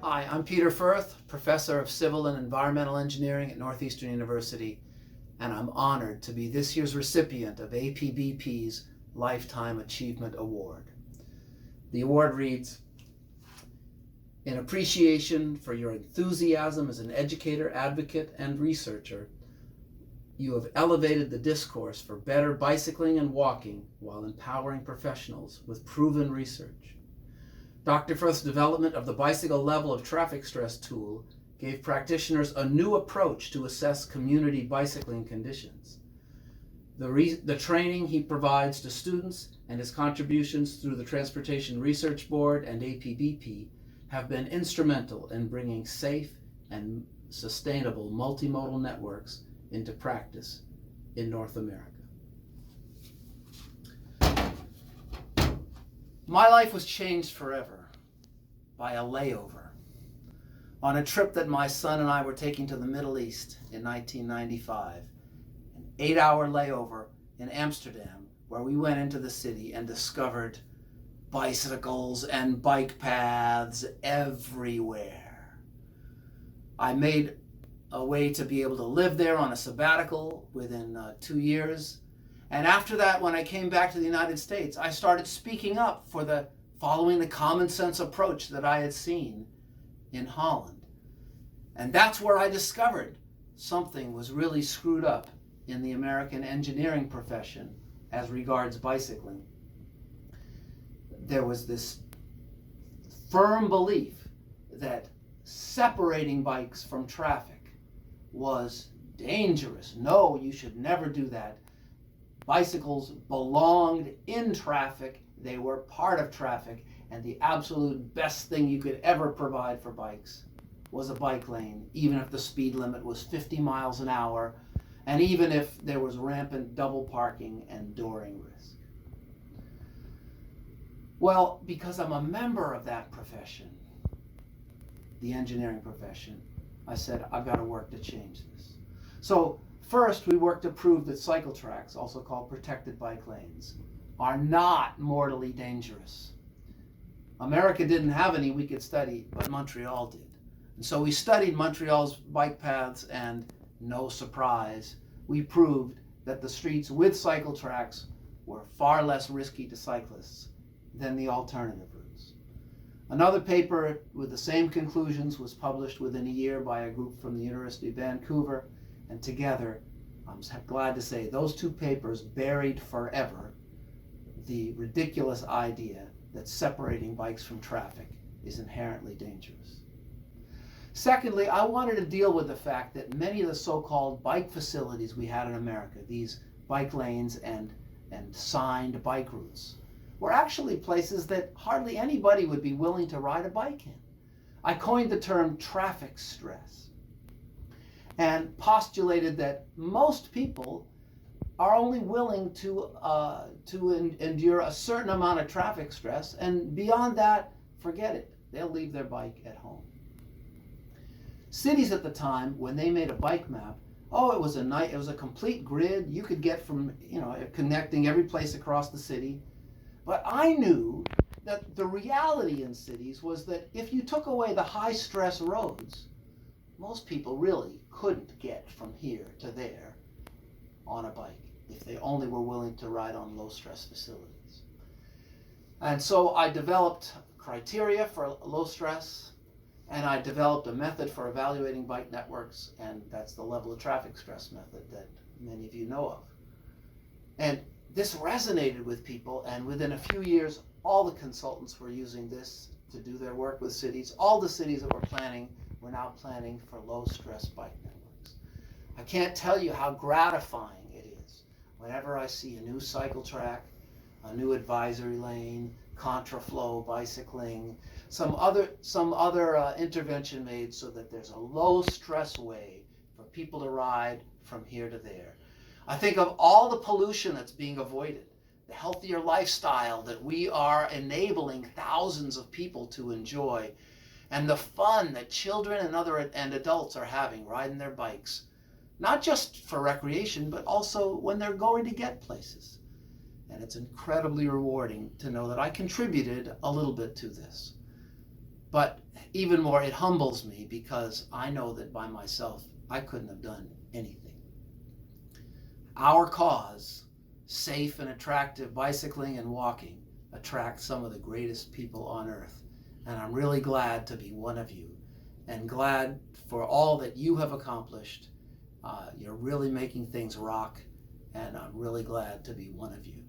Hi, I'm Peter Firth, Professor of Civil and Environmental Engineering at Northeastern University, and I'm honored to be this year's recipient of APBP's Lifetime Achievement Award. The award reads, "In appreciation for your enthusiasm as an educator, advocate, and researcher, you have elevated the discourse for better bicycling and walking while empowering professionals with proven research. Dr. Firth's development of the bicycle level of traffic stress tool gave practitioners a new approach to assess community bicycling conditions. The training he provides to students and his contributions through the Transportation Research Board and APBP have been instrumental in bringing safe and sustainable multimodal networks into practice in North America." My life was changed forever by a layover on a trip that my son and I were taking to the Middle East in 1995. An 8-hour layover in Amsterdam, where we went into the city and discovered bicycles and bike paths everywhere. I made a way to be able to live there on a sabbatical within 2 years. And after that, when I came back to the United States, I started speaking up for following the common sense approach that I had seen in Holland. And that's where I discovered something was really screwed up in the American engineering profession as regards bicycling. There was this firm belief that separating bikes from traffic was dangerous. No, you should never do that. Bicycles belonged in traffic, they were part of traffic, and the absolute best thing you could ever provide for bikes was a bike lane, even if the speed limit was 50 miles an hour, and even if there was rampant double parking and dooring risk. Well, because I'm a member of that profession, the engineering profession, I said, I've got to work to change this. So first, we worked to prove that cycle tracks, also called protected bike lanes, are not mortally dangerous. America didn't have any we could study, but Montreal did. And so we studied Montreal's bike paths, and no surprise, we proved that the streets with cycle tracks were far less risky to cyclists than the alternative routes. Another paper with the same conclusions was published within a year by a group from the University of Vancouver, and together, I'm glad to say, those two papers buried forever the ridiculous idea that separating bikes from traffic is inherently dangerous. Secondly, I wanted to deal with the fact that many of the so-called bike facilities we had in America, these bike lanes and signed bike routes, were actually places that hardly anybody would be willing to ride a bike in. I coined the term traffic stress. and postulated that most people are only willing to endure a certain amount of traffic stress, and beyond that, forget it. They'll leave their bike at home. Cities at the time, when they made a bike map, it was a complete grid. You could get from, connecting every place across the city. But I knew that the reality in cities was that if you took away the high stress roads, most people really couldn't get from here to there on a bike if they only were willing to ride on low stress facilities. And so I developed criteria for low stress, and I developed a method for evaluating bike networks, and that's the level of traffic stress method that many of you know of. And this resonated with people, and within a few years, all the consultants were using this to do their work with cities. All the cities that were now planning for low stress bike networks. I can't tell you how gratifying it is whenever I see a new cycle track, a new advisory lane, contraflow bicycling, some other intervention made so that there's a low stress way for people to ride from here to there. I think of all the pollution that's being avoided, the healthier lifestyle that we are enabling thousands of people to enjoy, and the fun that children and adults are having riding their bikes, not just for recreation, but also when they're going to get places. And it's incredibly rewarding to know that I contributed a little bit to this. But even more, it humbles me because I know that by myself, I couldn't have done anything. Our cause, safe and attractive bicycling and walking, attracts some of the greatest people on earth. And I'm really glad to be one of you, and glad for all that you have accomplished. You're really making things rock, and I'm really glad to be one of you.